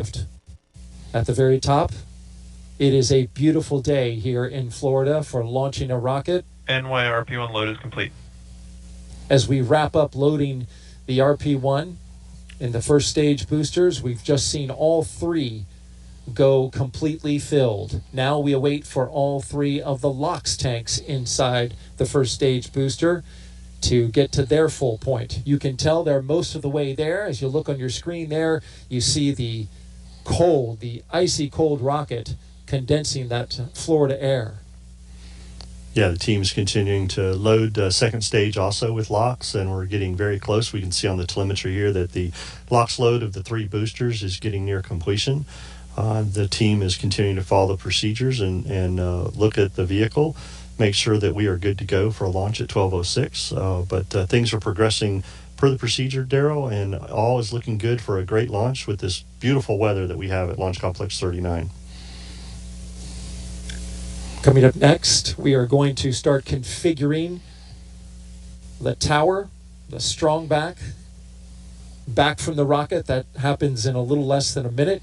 shift. At the very top, it is a beautiful day here in Florida for launching a rocket. NYRP1 load is complete. As we wrap up loading the RP1 in the first stage boosters, we've just seen all three go completely filled. Now we await for all three of the LOX tanks inside the first stage booster to get to their full point. You can tell they're most of the way there. As you look on your screen there, you see the cold, the icy cold rocket condensing that Florida air. Yeah, the team's continuing to load second stage also with LOX, and we're getting very close. We can see on the telemetry here that the LOX load of the three boosters is getting near completion. The team is continuing to follow the procedures and look at the vehicle, make sure that we are good to go for a launch at 12:06. But things are progressing per the procedure, Darryl, and all is looking good for a great launch with this beautiful weather that we have at Launch Complex 39. Coming up next, we are going to start configuring the tower, the strong back from the rocket. That happens in a little less than a minute.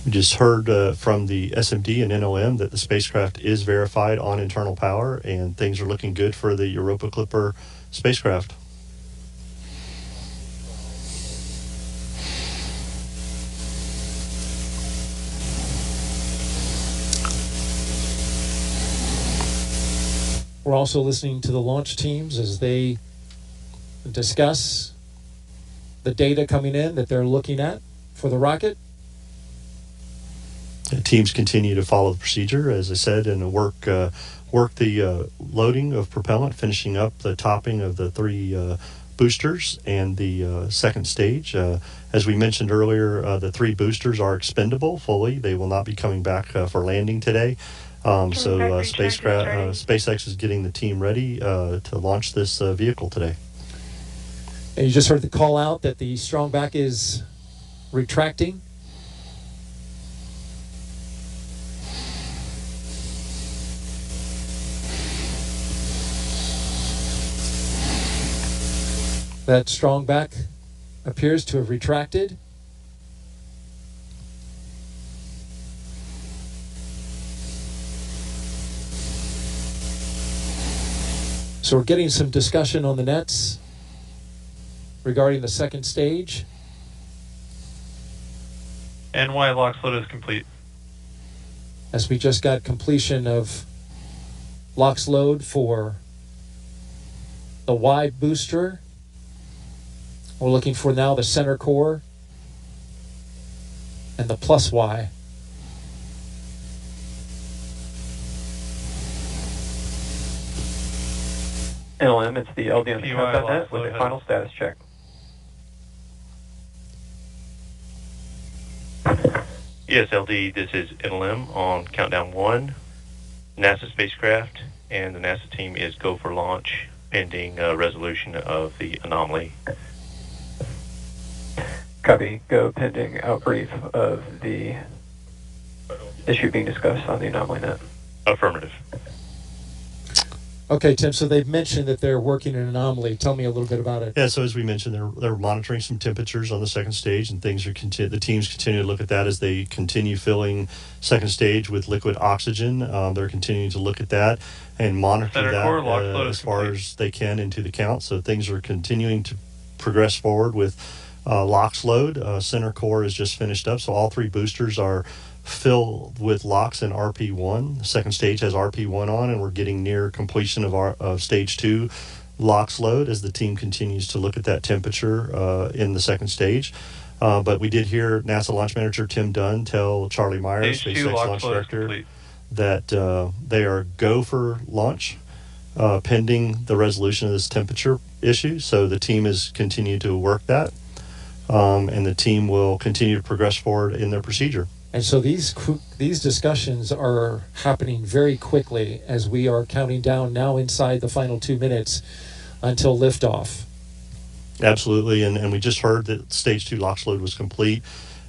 We just heard from the SMD and NOM that the spacecraft is verified on internal power, and things are looking good for the Europa Clipper spacecraft. We're also listening to the launch teams as they discuss the data coming in that they're looking at for the rocket. The teams continue to follow the procedure, as I said, and work the loading of propellant, finishing up the topping of the three boosters and the second stage. As we mentioned earlier, the three boosters are expendable fully. They will not be coming back for landing today. SpaceX is getting the team ready to launch this vehicle today. And you just heard the call out that the strong back is retracting. That strong back appears to have retracted. So we're getting some discussion on the nets regarding the second stage. NY LOX load is complete. As we just got completion of LOX load for the Y booster. We're looking for now the center core and the plus Y. NLM, it's the LD on the count.net with a final status check. Yes, LD, this is NLM on countdown 1, NASA spacecraft, and the NASA team is go for launch pending resolution of the anomaly. Copy. Go pending outbrief of the issue being discussed on the anomaly net. Affirmative. Okay, Tim, so they've mentioned that they're working an anomaly. Tell me a little bit about it. Yeah, so as we mentioned, they're monitoring some temperatures on the second stage, and things are the teams continue to look at that as they continue filling second stage with liquid oxygen. They're continuing to look at that and monitor that as far as they can into the count. So things are continuing to progress forward with LOX load. Center core is just finished up, so all three boosters are filled with LOX and RP1. The second stage has RP1 on, and we're getting near completion of stage 2 LOX load as the team continues to look at that temperature in the second stage. But we did hear NASA launch manager Tim Dunn tell Charlie Myers, SpaceX launch director, that they are go for launch pending the resolution of this temperature issue. So the team has continued to work that, and the team will continue to progress forward in their procedure. And so these discussions are happening very quickly as we are counting down now inside the final 2 minutes until liftoff. Absolutely, and we just heard that stage 2 LOX load was complete,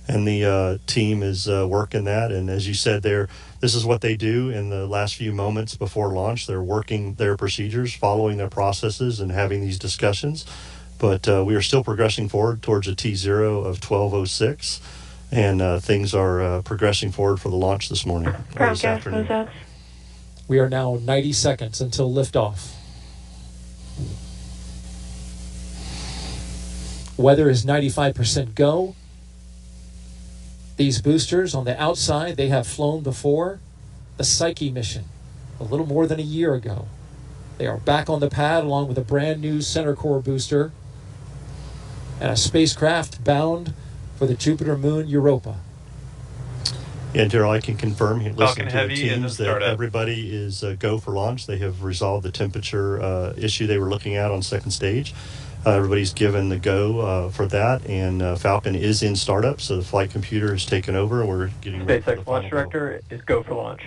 and the team is working that. And as you said, this is what they do in the last few moments before launch. They're working their procedures, following their processes, and having these discussions. But we are still progressing forward towards a T0 of 12:06, and things are progressing forward for the launch this morning, or this afternoon. We are now 90 seconds until liftoff. Weather is 95% go. These boosters on the outside, they have flown before. The Psyche mission, a little more than a year ago. They are back on the pad along with a brand new center core booster and a spacecraft bound for the Jupiter moon Europa. Yeah, Daryl, I can confirm, listening to the Heavy teams, that everybody is go for launch. They have resolved the temperature issue they were looking at on second stage. Everybody's given the go for that, and Falcon is in startup, so the flight computer has taken over, and we're getting ready for the SpaceX launch director is go for launch.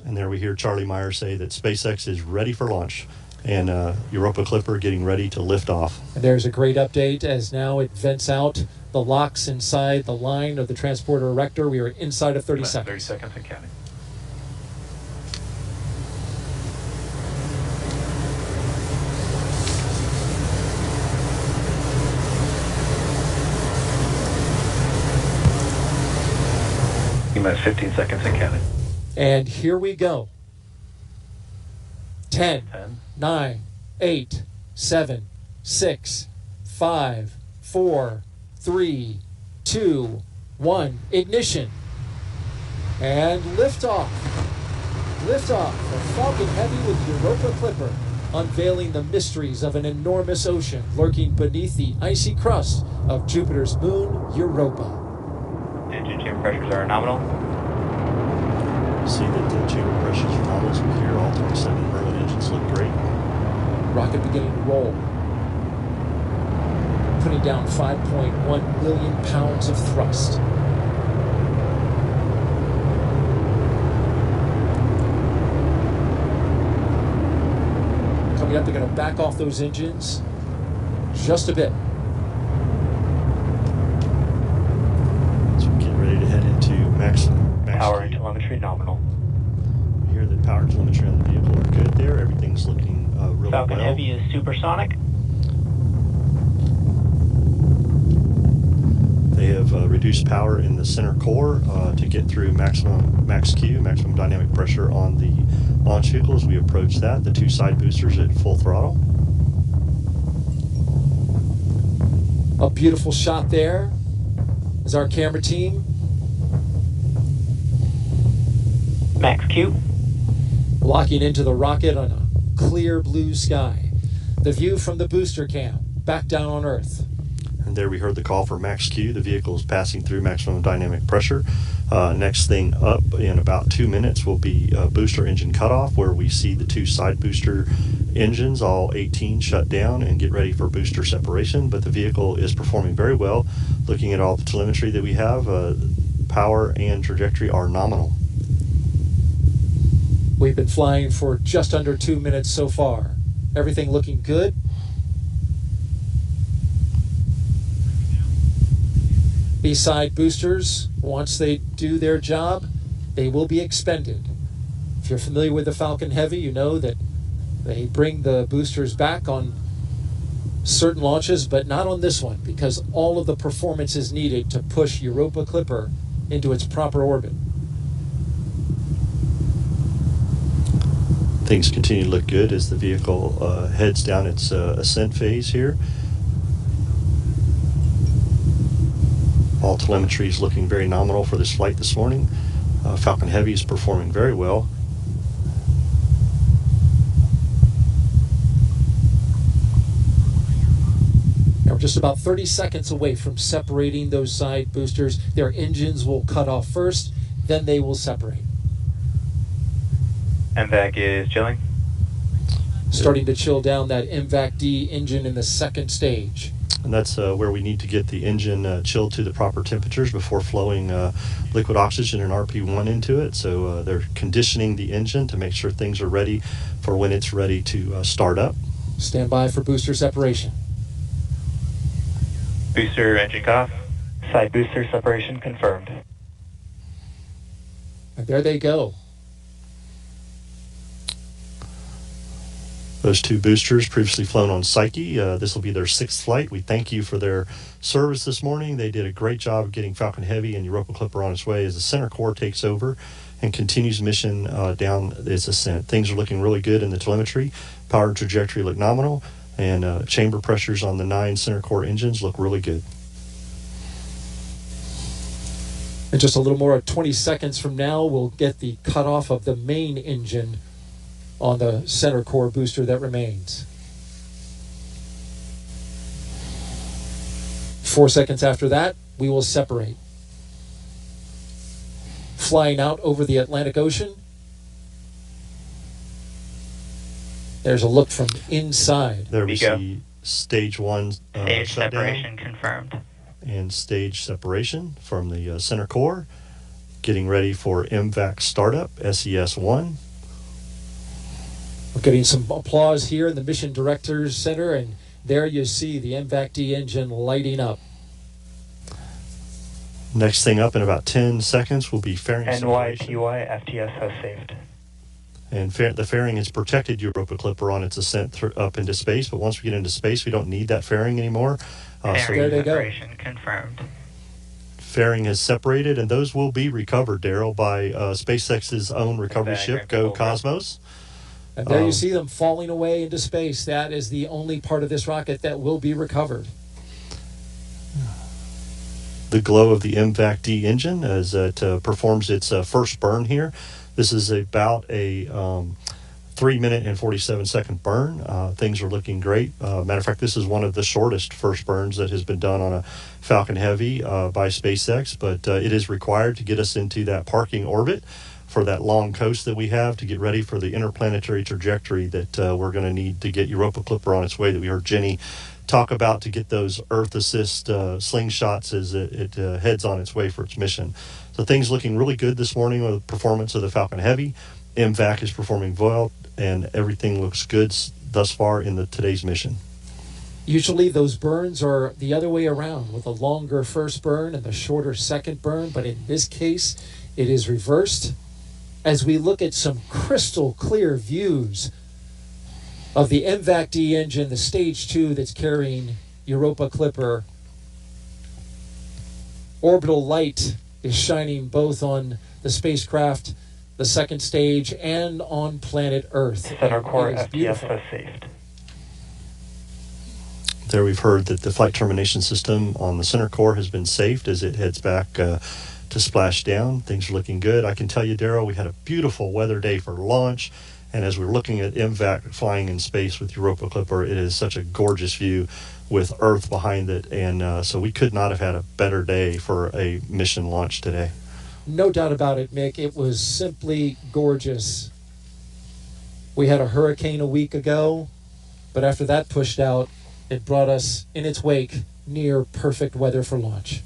And there we hear Charlie Meyer say that SpaceX is ready for launch, and Europa Clipper getting ready to lift off. And there's a great update as now it vents out the locks inside the line of the transporter erector. We are inside of 30 seconds. 30 seconds and counting. Minus 15 seconds and counting. And here we go. 10, 9, 8, 7, 6, 5, 4, 3, 2, 1. Ignition. And liftoff. Liftoff of Falcon Heavy with Europa Clipper, unveiling the mysteries of an enormous ocean lurking beneath the icy crust of Jupiter's moon, Europa. Engine chamber pressures are nominal. See that the chamber pressures are nominal. So here, all 27 Merlin engines look great. Rocket beginning to roll. Putting down 5.1 million pounds of thrust. Coming up, they're going to back off those engines just a bit. So we're getting ready to head into max Power and telemetry nominal. We hear that power and telemetry on the vehicle are good there. Everything's looking really Falcon well. Heavy is supersonic. They have reduced power in the center core to get through maximum dynamic pressure on the launch vehicle. As we approach that, the two side boosters at full throttle. A beautiful shot there as our camera team Max Q. locking into the rocket on a clear blue sky. The view from the booster cam back down on Earth. And there we heard the call for max Q. The vehicle is passing through maximum dynamic pressure. Next thing up in about 2 minutes will be booster engine cutoff, where we see the two side booster engines, all 18, shut down and get ready for booster separation. But the vehicle is performing very well. Looking at all the telemetry that we have, power and trajectory are nominal. We've been flying for just under 2 minutes so far. Everything looking good. These side boosters, once they do their job, they will be expended. If you're familiar with the Falcon Heavy, you know that they bring the boosters back on certain launches, but not on this one, because all of the performance is needed to push Europa Clipper into its proper orbit. Things continue to look good as the vehicle heads down its ascent phase here. All telemetry is looking very nominal for this flight this morning. Falcon Heavy is performing very well. Now we're just about 30 seconds away from separating those side boosters. Their engines will cut off first, then they will separate. MVAC is chilling. Starting to chill down that MVAC-D engine in the second stage. And that's where we need to get the engine chilled to the proper temperatures before flowing liquid oxygen and RP1 into it. So they're conditioning the engine to make sure things are ready for when it's ready to start up. Stand by for booster separation. Booster engine cutoff. Side booster separation confirmed. And there they go. Those two boosters previously flown on Psyche. This will be their 6th flight. We thank you for their service this morning. They did a great job of getting Falcon Heavy and Europa Clipper on its way as the center core takes over and continues mission down its ascent. Things are looking really good in the telemetry. Power trajectory look nominal, and chamber pressures on the 9 center core engines look really good. In just a little more, 20 seconds from now, we'll get the cutoff of the main engine on the center core booster that remains. 4 seconds after that, we will separate. Flying out over the Atlantic Ocean. There's a look from inside. There we see stage 1 Stage shutdown separation confirmed. and stage separation from the center core. Getting ready for MVAC startup, SES-1. We're getting some applause here in the Mission Directors Center, and there you see the MVAC-D engine lighting up. Next thing up in about 10 seconds will be fairing separation. NYPY FTS has saved. And the fairing has protected Europa Clipper on its ascent up into space, but once we get into space, we don't need that fairing anymore. Fairing there they go. separation confirmed. Fairing has separated, and those will be recovered, Daryl, by SpaceX's own recovery ship, Go Cosmos. And there you see them falling away into space. That is the only part of this rocket that will be recovered. The glow of the MVAC-D engine as it performs its first burn here. This is about a 3-minute and 47-second burn. Things are looking great. Matter of fact, this is one of the shortest first burns that has been done on a Falcon Heavy by SpaceX, but it is required to get us into that parking orbit for that long coast that we have to get ready for the interplanetary trajectory that we're going to need to get Europa Clipper on its way that we heard Jenny talk about to get those Earth assist slingshots as it heads on its way for its mission. So things looking really good this morning with the performance of the Falcon Heavy. MVAC is performing well, and everything looks good thus far in today's mission. Usually those burns are the other way around, with a longer first burn and the shorter second burn, but in this case, it is reversed. As we look at some crystal clear views of the MVAC-D engine, the stage 2 that's carrying Europa Clipper. Orbital light is shining both on the spacecraft, the second stage, and on planet Earth. Center core It is FTS beautiful. has saved. There we've heard that the flight termination system on the center core has been saved as it heads back to splash down. Things are looking good. I can tell you, Daryl, we had a beautiful weather day for launch, and as we're looking at MVAC flying in space with Europa Clipper, it is such a gorgeous view with Earth behind it, and so we could not have had a better day for a mission launch today. No doubt about it, Mick. It was simply gorgeous. We had a hurricane a week ago, but after that pushed out, it brought us in its wake near perfect weather for launch.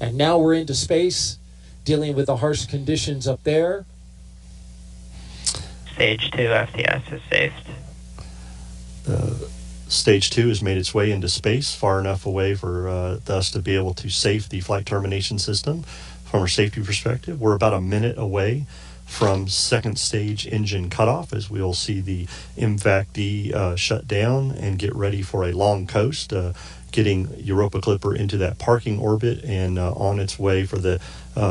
And now we're into space, dealing with the harsh conditions up there. Stage 2 FTS is saved. Stage 2 has made its way into space far enough away for us to be able to safe the flight termination system from a safety perspective. We're about a minute away from second stage engine cutoff as we'll see the MVAC-D shut down and get ready for a long coast, getting Europa Clipper into that parking orbit and on its way for the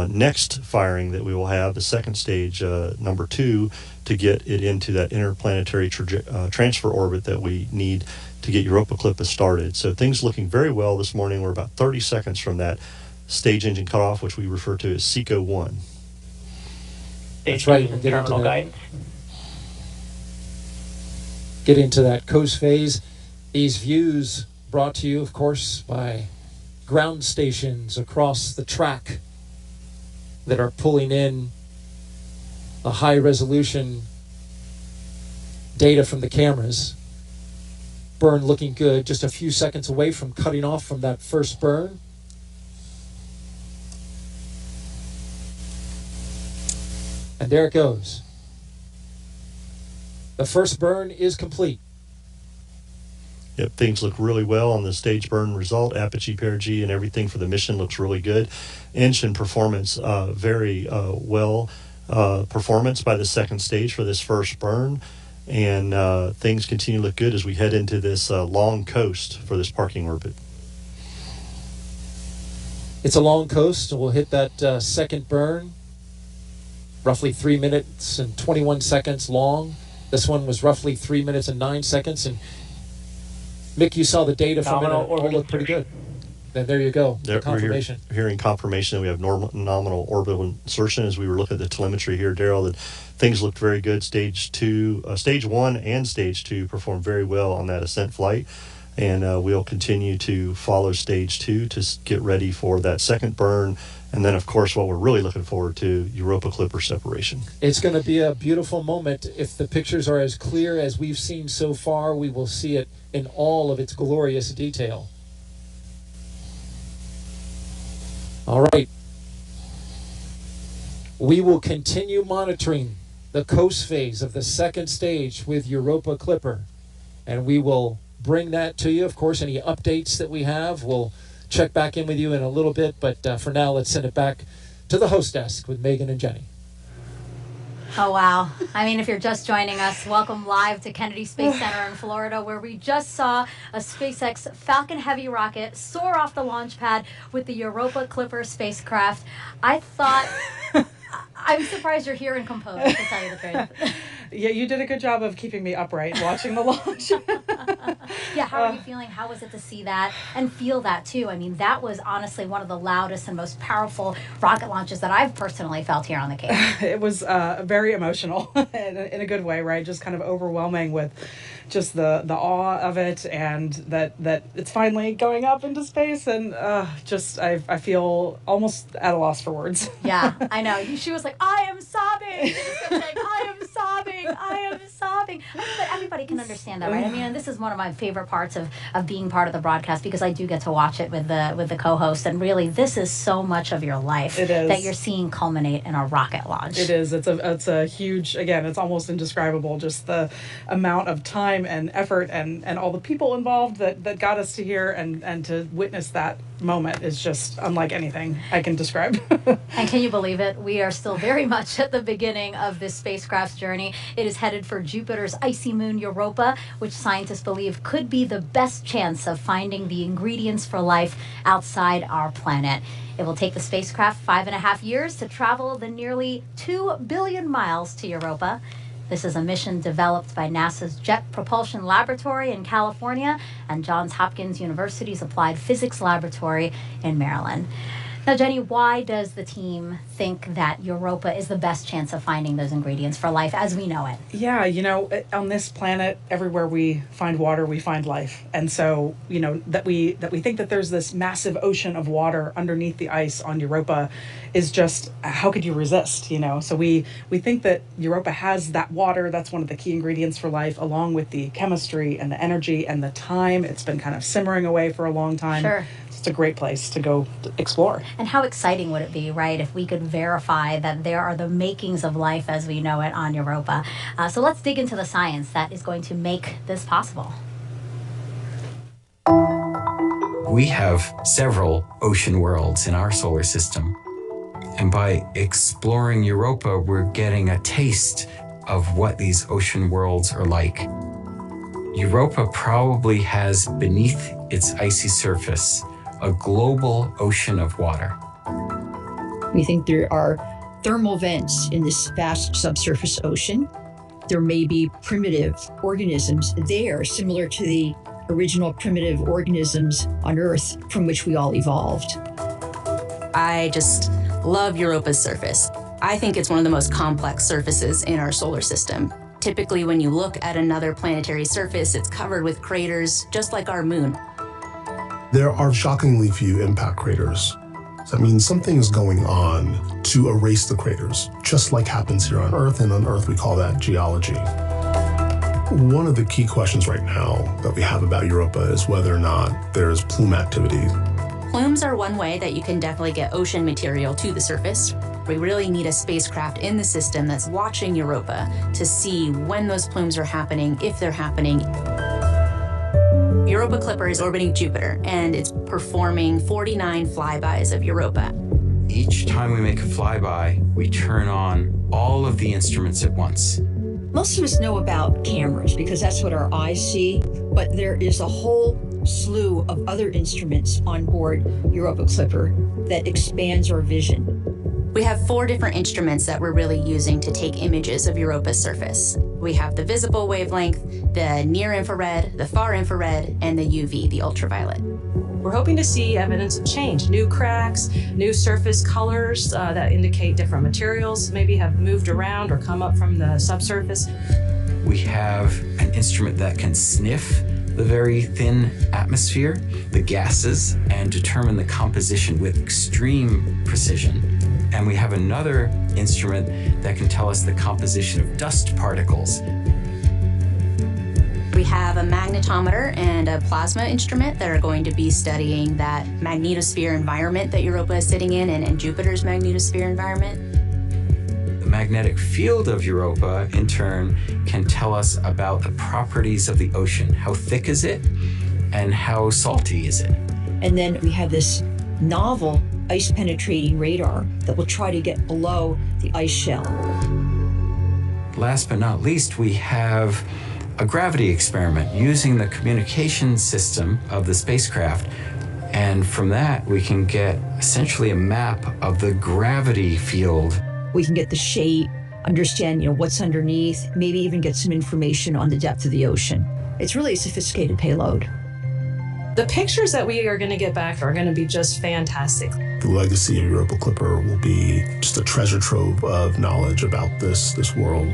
next firing that we will have, the second stage, number 2, to get it into that interplanetary transfer orbit that we need to get Europa Clipper started. So things looking very well this morning. We're about 30 seconds from that stage engine cutoff, which we refer to as SECO 1. That's right. Stage 2 terminal guidance. Get into that coast phase. These views brought to you, of course, by ground stations across the track that are pulling in a high resolution data from the cameras. Burn looking good, just a few seconds away from cutting off from that first burn. And there it goes. The first burn is complete. Yep, things look really well on the stage burn result. Apogee, perigee, and everything for the mission looks really good. Engine performance, very well performance by the second stage for this first burn. and things continue to look good as we head into this long coast for this parking orbit. It's a long coast, and we'll hit that second burn, roughly 3 minutes and 21 seconds long. This one was roughly 3 minutes and 9 seconds. And Mick, you saw the data from it. All looked pretty good. Then there you go, the confirmation. We're hearing confirmation that we have nominal orbital insertion. As we were looking at the telemetry here, Daryl, that things looked very good. Stage 1 and Stage 2 performed very well on that ascent flight. And we'll continue to follow Stage 2 to get ready for that second burn. And then, of course, what we're really looking forward to, Europa Clipper separation. It's going to be a beautiful moment. If the pictures are as clear as we've seen so far, we will see it in all of its glorious detail. All right. We will continue monitoring the coast phase of the second stage with Europa Clipper, and we will bring that to you. Of course, any updates that we have, we'll check back in with you in a little bit, but for now, let's send it back to the host desk with Megan and Jenny. Oh, wow. I mean, if you're just joining us, welcome live to Kennedy Space Center in Florida, where we just saw a SpaceX Falcon Heavy rocket soar off the launch pad with the Europa Clipper spacecraft. I thought... I'm surprised you're here and composed, to tell you the truth. Yeah, you did a good job of keeping me upright watching the launch. Yeah, how are you feeling? How was it to see that and feel that, too? I mean, that was honestly one of the loudest and most powerful rocket launches that I've personally felt here on the Cape. It was very emotional in a good way, right? Just kind of overwhelming with just the awe of it, and that it's finally going up into space, and I feel almost at a loss for words. Yeah, I know. She was like, I am sobbing. She just kept saying, I am sobbing. I am sobbing. But everybody can understand that, right? I mean, and this is one of my favorite parts of being part of the broadcast, because I do get to watch it with the co-host, and really, this is so much of your life that you're seeing culminate in a rocket launch. It is. It's a huge, again, it's almost indescribable, just the amount of time and effort and all the people involved that got us to here, and to witness that moment is just unlike anything I can describe. And can you believe it? We are still very much at the beginning of this spacecraft's journey. It is headed for Jupiter's icy moon Europa, which scientists believe could be the best chance of finding the ingredients for life outside our planet. It will take the spacecraft 5.5 years to travel the nearly 2 billion miles to Europa. This is a mission developed by NASA's Jet Propulsion Laboratory in California and Johns Hopkins University's Applied Physics Laboratory in Maryland. Now, Jenny, why does the team think that Europa is the best chance of finding those ingredients for life as we know it? Yeah, on this planet, everywhere we find water, we find life. And so, that we think that there's this massive ocean of water underneath the ice on Europa is just, how could you resist, So we think that Europa has that water. That's one of the key ingredients for life, along with the chemistry and the energy and the time. It's been kind of simmering away for a long time. Sure. It's a great place to go explore. And how exciting would it be, right, if we could verify that there are the makings of life as we know it on Europa. So let's dig into the science that is going to make this possible. We have several ocean worlds in our solar system. And by exploring Europa, we're getting a taste of what these ocean worlds are like. Europa probably has beneath its icy surface a global ocean of water. We think there are thermal vents in this vast subsurface ocean. There may be primitive organisms there, similar to the original primitive organisms on Earth from which we all evolved. I just love Europa's surface. I think it's one of the most complex surfaces in our solar system. Typically, when you look at another planetary surface, it's covered with craters, just like our moon. There are shockingly few impact craters. That means something is going on to erase the craters, just like happens here on Earth, and on Earth we call that geology. One of the key questions right now that we have about Europa is whether or not there's plume activity. Plumes are one way that you can definitely get ocean material to the surface. We really need a spacecraft in the system that's watching Europa to see when those plumes are happening, if they're happening. Europa Clipper is orbiting Jupiter, and it's performing 49 flybys of Europa. Each time we make a flyby, we turn on all of the instruments at once. Most of us know about cameras because that's what our eyes see, but there is a whole slew of other instruments on board Europa Clipper that expands our vision. We have 4 different instruments that we're really using to take images of Europa's surface. We have the visible wavelength, the near infrared, the far infrared, and the UV, the ultraviolet. We're hoping to see evidence of change, new cracks, new surface colors that indicate different materials, maybe have moved around or come up from the subsurface. We have an instrument that can sniff the very thin atmosphere, the gases, and determine the composition with extreme precision. And we have another instrument that can tell us the composition of dust particles. We have a magnetometer and a plasma instrument that are going to be studying that magnetosphere environment that Europa is sitting in and Jupiter's magnetosphere environment. The magnetic field of Europa, in turn, can tell us about the properties of the ocean. How thick is it, and how salty is it? And then we have this novel ice-penetrating radar that will try to get below the ice shell. Last but not least, we have a gravity experiment using the communication system of the spacecraft. And from that, we can get essentially a map of the gravity field. We can get the shape, understand what's underneath, maybe even get some information on the depth of the ocean. It's really a sophisticated payload. The pictures that we are going to get back are going to be just fantastic. The legacy of Europa Clipper will be just a treasure trove of knowledge about this world.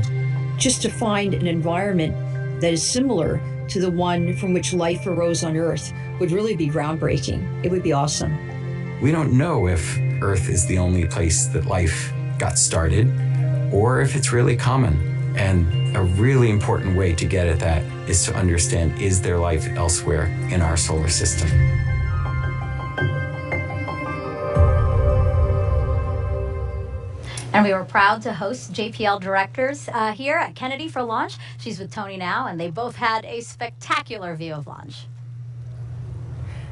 Just to find an environment that is similar to the one from which life arose on Earth would really be groundbreaking. It would be awesome. We don't know if Earth is the only place that life got started, or if it's really common. And a really important way to get at that is to understand, is there life elsewhere in our solar system? And we were proud to host JPL directors here at Kennedy for launch. She's with Tony now, and they both had a spectacular view of launch.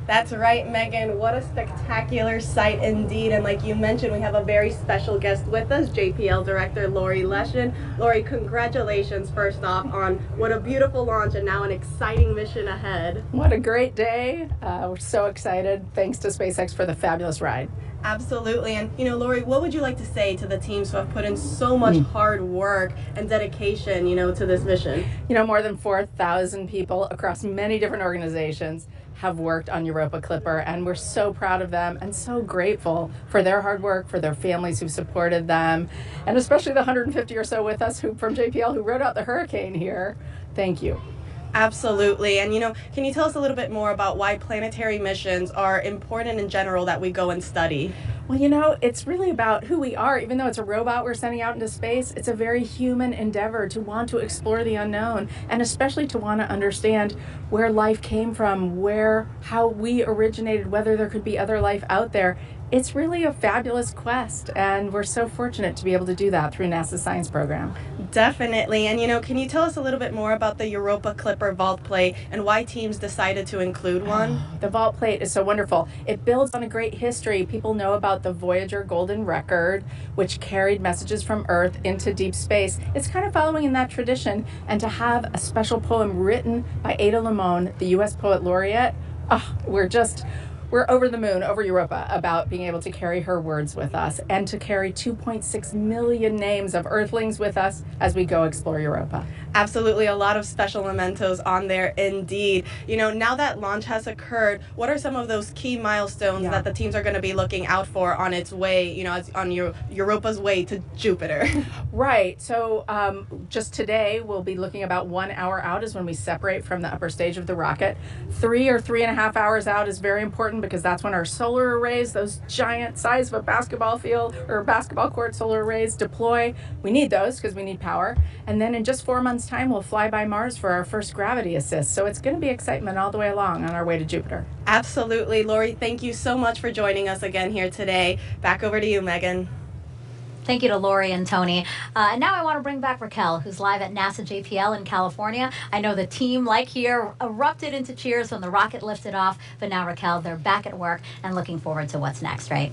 That's right, Megan. What a spectacular sight indeed. And like you mentioned, we have a very special guest with us, JPL Director Lori Leshin. Lori, congratulations first off on what a beautiful launch and now an exciting mission ahead. What a great day. We're so excited. Thanks to SpaceX for the fabulous ride. Absolutely. And, Lori, what would you like to say to the teams who have put in so much hard work and dedication, to this mission? More than 4,000 people across many different organizations have worked on Europa Clipper, and we're so proud of them and so grateful for their hard work, for their families who supported them, and especially the 150 or so with us from JPL who rode out the hurricane here. Thank you. Absolutely. And, can you tell us a little bit more about why planetary missions are important in general that we go and study? Well, it's really about who we are. Even though it's a robot we're sending out into space, it's a very human endeavor to want to explore the unknown, and especially to want to understand where life came from, how we originated, whether there could be other life out there. It's really a fabulous quest, and we're so fortunate to be able to do that through NASA's science program. Definitely. And, can you tell us a little bit more about the Europa Clipper vault plate and why teams decided to include one? The vault plate is so wonderful. It builds on a great history. People know about the Voyager Golden Record, which carried messages from Earth into deep space. It's kind of following in that tradition, and to have a special poem written by Ada Limon, the U.S. Poet Laureate, we're over the moon, over Europa, about being able to carry her words with us and to carry 2.6 million names of Earthlings with us as we go explore Europa. Absolutely, a lot of special mementos on there indeed. Now that launch has occurred, what are some of those key milestones that the teams are going to be looking out for on its way, on Europa's way to Jupiter? Right. So just today, we'll be looking about 1 hour out is when we separate from the upper stage of the rocket. 3 or 3.5 hours out is very important because that's when our solar arrays, those giant size of a basketball field or basketball court solar arrays, deploy. We need those because we need power. And then in just 4 months' time, we'll fly by Mars for our first gravity assist. So it's going to be excitement all the way along on our way to Jupiter. Absolutely. Lori, thank you so much for joining us again here today. Back over to you, Megan. Thank you to Lori and Tony. And now I want to bring back Raquel, who's live at NASA JPL in California. I know the team, like here, erupted into cheers when the rocket lifted off. But now, Raquel, they're back at work and looking forward to what's next, right?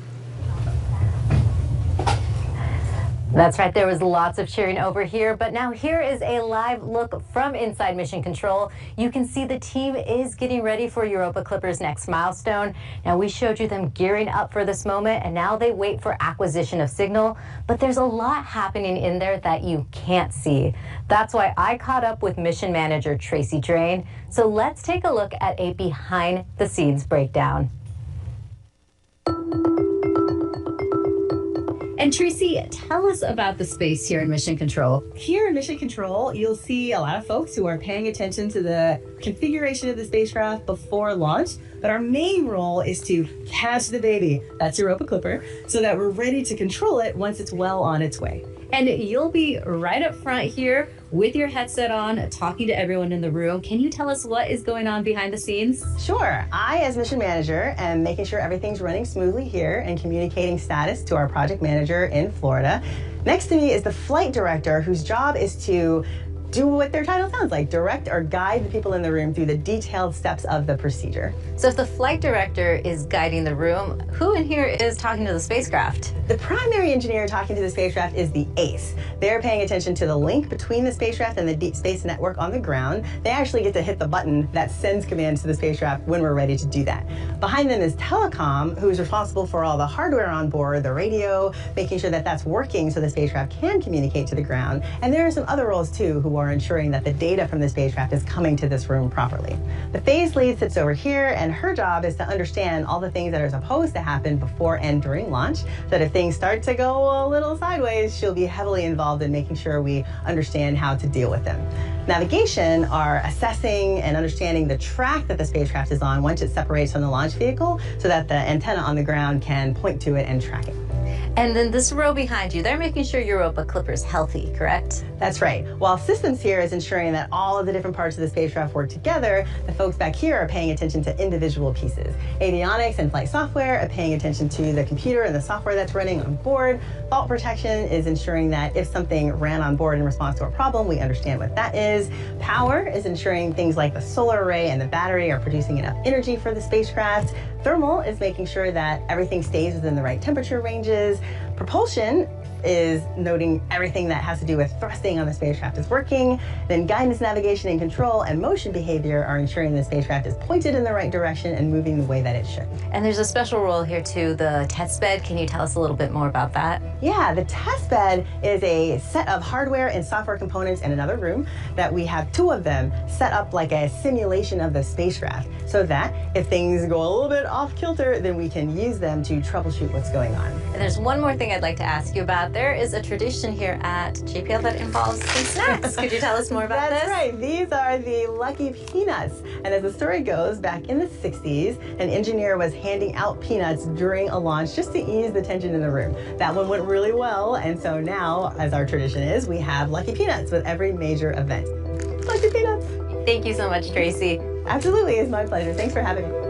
That's right, there was lots of cheering over here, but now here is a live look from inside Mission Control. You can see the team is getting ready for Europa Clipper's next milestone. Now, we showed you them gearing up for this moment, and now they wait for acquisition of signal, but there's a lot happening in there that you can't see. That's why I caught up with Mission Manager Tracy Drain. So let's take a look at a behind-the-scenes breakdown. And Tracy, tell us about the space here in Mission Control. Here in Mission Control, you'll see a lot of folks who are paying attention to the configuration of the spacecraft before launch. But our main role is to catch the baby, that's Europa Clipper, so that we're ready to control it once it's well on its way. And you'll be right up front here with your headset on, talking to everyone in the room. Can you tell us what is going on behind the scenes? Sure. I, as mission manager, am making sure everything's running smoothly here and communicating status to our project manager in Florida. Next to me is the flight director, whose job is to do what their title sounds like, direct or guide the people in the room through the detailed steps of the procedure. So if the flight director is guiding the room, who in here is talking to the spacecraft? The primary engineer talking to the spacecraft is the ACE. They're paying attention to the link between the spacecraft and the deep space network on the ground. They actually get to hit the button that sends commands to the spacecraft when we're ready to do that. Behind them is Telecom, who is responsible for all the hardware on board, the radio, making sure that that's working so the spacecraft can communicate to the ground. And there are some other roles too who are ensuring that the data from the spacecraft is coming to this room properly. The phase lead sits over here, and her job is to understand all the things that are supposed to happen before and during launch, so that if things start to go a little sideways, she'll be heavily involved in making sure we understand how to deal with them. Navigation are assessing and understanding the track that the spacecraft is on once it separates from the launch vehicle, so that the antenna on the ground can point to it and track it. And then this row behind you, they're making sure Europa Clipper's healthy, correct? That's right. While systems here is ensuring that all of the different parts of the spacecraft work together, the folks back here are paying attention to individual pieces. Avionics and flight software are paying attention to the computer and the software that's running on board. Fault protection is ensuring that if something ran on board in response to a problem, we understand what that is. Power is ensuring things like the solar array and the battery are producing enough energy for the spacecraft. Thermal is making sure that everything stays within the right temperature ranges. Propulsion is noting everything that has to do with thrusting on the spacecraft is working. Then guidance, navigation, and control and motion behavior are ensuring the spacecraft is pointed in the right direction and moving the way that it should. And there's a special role here too, the test bed. Can you tell us a little bit more about that? Yeah, the test bed is a set of hardware and software components in another room that we have two of them set up like a simulation of the spacecraft, so that if things go a little bit off kilter, then we can use them to troubleshoot what's going on. And there's one more thing I'd like to ask you about. There is a tradition here at JPL that involves some snacks. Could you tell us more about this? That's right. These are the Lucky Peanuts. And as the story goes, back in the 60s, an engineer was handing out peanuts during a launch just to ease the tension in the room. That one went really well, and so now, as our tradition is, we have Lucky Peanuts with every major event. Lucky Peanuts! Thank you so much, Tracy. Absolutely, it's my pleasure. Thanks for having me.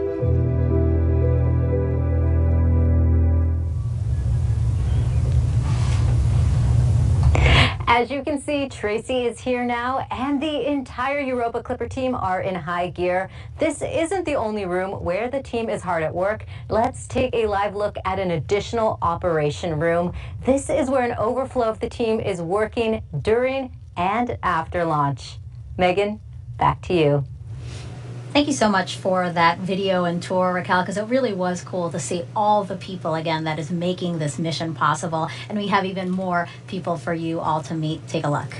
As you can see, Tracy is here now, and the entire Europa Clipper team are in high gear. This isn't the only room where the team is hard at work. Let's take a live look at an additional operation room. This is where an overflow of the team is working during and after launch. Megan, back to you. Thank you so much for that video and tour, Raquel, because it really was cool to see all the people, again, that is making this mission possible. And we have even more people for you all to meet. Take a look.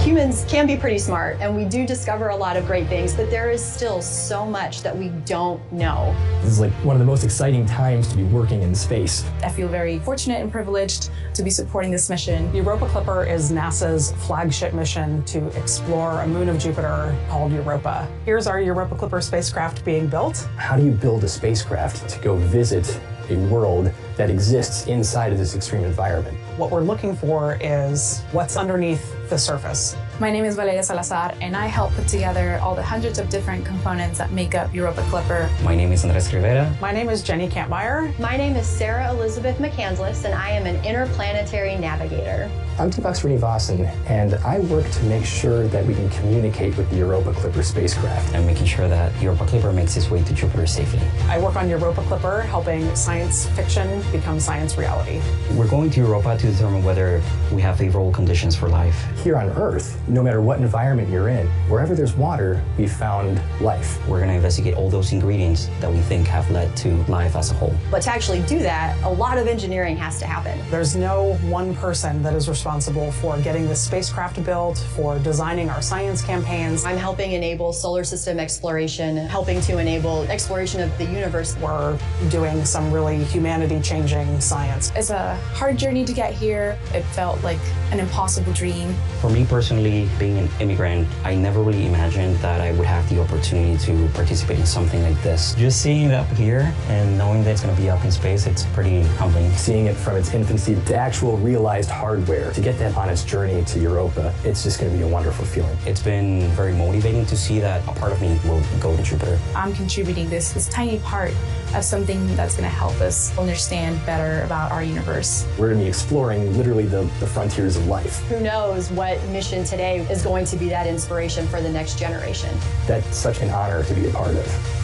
Humans can be pretty smart, and we do discover a lot of great things, but there is still so much that we don't know. This is like one of the most exciting times to be working in space. I feel very fortunate and privileged to be supporting this mission. Europa Clipper is NASA's flagship mission to explore a moon of Jupiter called Europa. Here's our Europa Clipper spacecraft being built. How do you build a spacecraft to go visit a world that exists inside of this extreme environment? What we're looking for is what's underneath the surface. My name is Valeria Salazar, and I help put together all the hundreds of different components that make up Europa Clipper. My name is Andres Rivera. My name is Jenny Kampmeyer. My name is Sarah Elizabeth McCandless, and I am an interplanetary navigator. I'm Deepak Srinivasan, and I work to make sure that we can communicate with the Europa Clipper spacecraft. And making sure that Europa Clipper makes its way to Jupiter safely. I work on Europa Clipper, helping science fiction become science reality. We're going to Europa to determine whether we have favorable conditions for life. Here on Earth, no matter what environment you're in, wherever there's water, we found life. We're going to investigate all those ingredients that we think have led to life as a whole. But to actually do that, a lot of engineering has to happen. There's no one person that is responsible for getting this spacecraft built, for designing our science campaigns. I'm helping enable solar system exploration, helping to enable exploration of the universe. We're doing some really humanity-changing science. It's a hard journey to get here. It felt like an impossible dream. For me personally, being an immigrant, I never really imagined that I would have the opportunity to participate in something like this. Just seeing it up here and knowing that it's going to be up in space, it's pretty humbling. Seeing it from its infancy to actual realized hardware, to get that on its journey to Europa, it's just going to be a wonderful feeling. It's been very motivating to see that a part of me will go to Jupiter. I'm contributing this tiny part of something that's going to help us understand better about our universe. We're going to be exploring literally the frontiers of life. Who knows what mission today is going to be that inspiration for the next generation. That's such an honor to be a part of.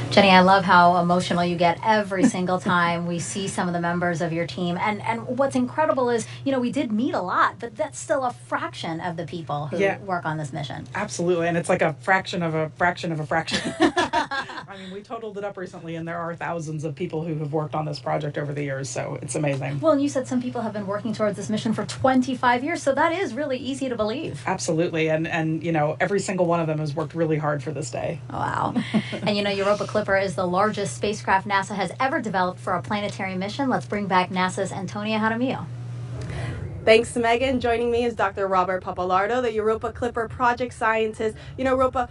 Jenny, I love how emotional you get every single time we see some of the members of your team. And what's incredible is, we did meet a lot, but that's still a fraction of the people who work on this mission. Absolutely. And it's like a fraction of a fraction of a fraction. I mean, we totaled it up recently, and there are thousands of people who have worked on this project over the years, so it's amazing. Well, and you said some people have been working towards this mission for 25 years, so that is really easy to believe. Absolutely. And every single one of them has worked really hard for this day. Wow. And Europa Clipper is the largest spacecraft NASA has ever developed for a planetary mission. Let's bring back NASA's Antonia Jaramillo. Thanks to Megan. Joining me is Dr. Robert Papalardo, the Europa Clipper project scientist. Bob,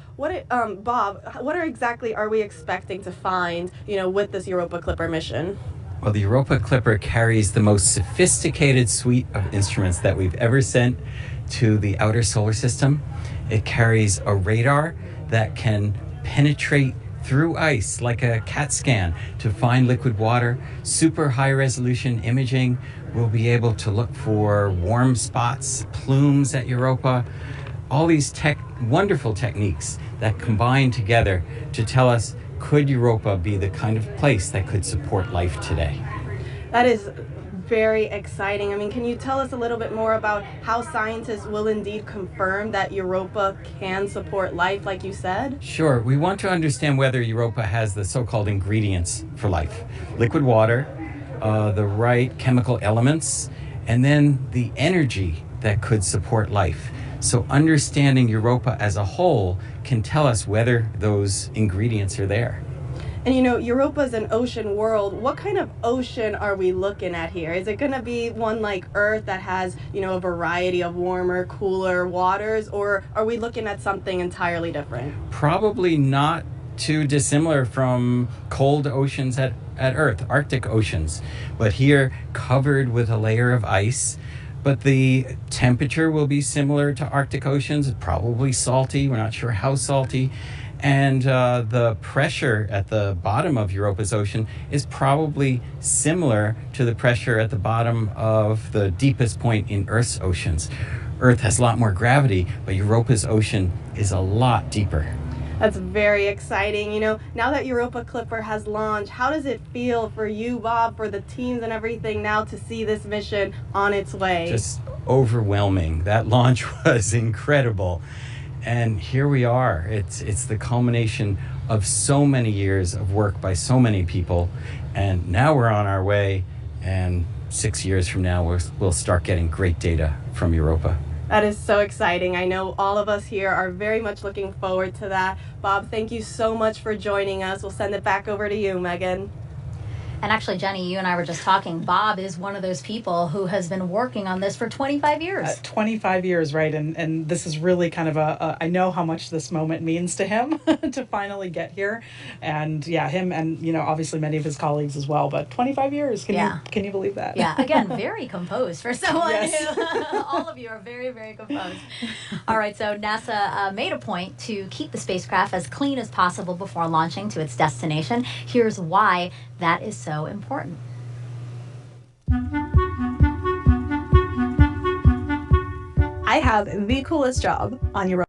what exactly are we expecting to find, with this Europa Clipper mission? Well, the Europa Clipper carries the most sophisticated suite of instruments that we've ever sent to the outer solar system. It carries a radar that can penetrate through ice like a CAT scan to find liquid water. Super high resolution imaging. We'll be able to look for warm spots, plumes at Europa. All these wonderful techniques that combine together to tell us, could Europa be the kind of place that could support life today? That is very exciting. I mean, can you tell us a little bit more about how scientists will indeed confirm that Europa can support life, like you said? Sure. We want to understand whether Europa has the so-called ingredients for life. Liquid water, the right chemical elements, and then the energy that could support life. So understanding Europa as a whole can tell us whether those ingredients are there. And Europa is an ocean world. What kind of ocean are we looking at here? Is it going to be one like Earth that has, a variety of warmer, cooler waters, or are we looking at something entirely different? Probably not too dissimilar from cold oceans at Earth, Arctic oceans, but here covered with a layer of ice. But the temperature will be similar to Arctic oceans. It's probably salty. We're not sure how salty. And the pressure at the bottom of Europa's ocean is probably similar to the pressure at the bottom of the deepest point in Earth's oceans. Earth has a lot more gravity, but Europa's ocean is a lot deeper. That's very exciting. Now that Europa Clipper has launched, how does it feel for you, Bob, for the teams and everything now to see this mission on its way? Just overwhelming. That launch was incredible. And here we are. It's the culmination of so many years of work by so many people. And now we're on our way. And 6 years from now, we'll start getting great data from Europa. That is so exciting. I know all of us here are very much looking forward to that. Bob, thank you so much for joining us. We'll send it back over to you, Megan. And actually, Jenny, you and I were just talking. Bob is one of those people who has been working on this for 25 years. 25 years, right? And this is really kind of I know how much this moment means to him to finally get here. And yeah, him and, obviously many of his colleagues as well. But 25 years, can you believe that? Yeah, again, very composed for someone Yes. who, all of you are very, very composed. All right, so NASA made a point to keep the spacecraft as clean as possible before launching to its destination. Here's why that is so important. I have the coolest job on Europa.